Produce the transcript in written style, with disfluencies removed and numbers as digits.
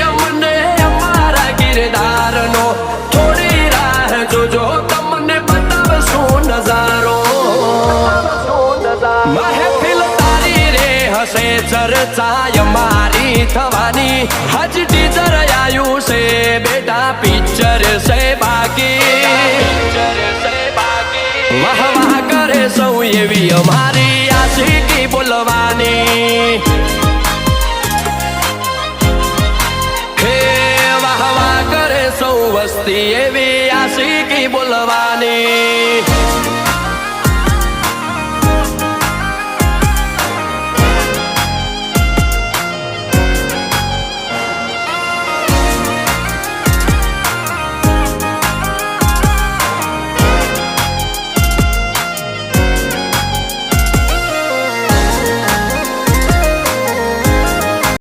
અમને અમારા કિરદારનો થોડી રાહ જોજો તમને બતાવશું નજારો મહેફિલ તારી રે હશે ચર્ચા અમારી થવાની હજ ટીચર આયું છે બેટા પિક્ચર છે બાકી વાહ વાહ કરે સૌ એવી અમારી આશિકી બોલવાની હે વાહ વાહ કરે સૌ વસ્તી એવી આશિકી બોલવાની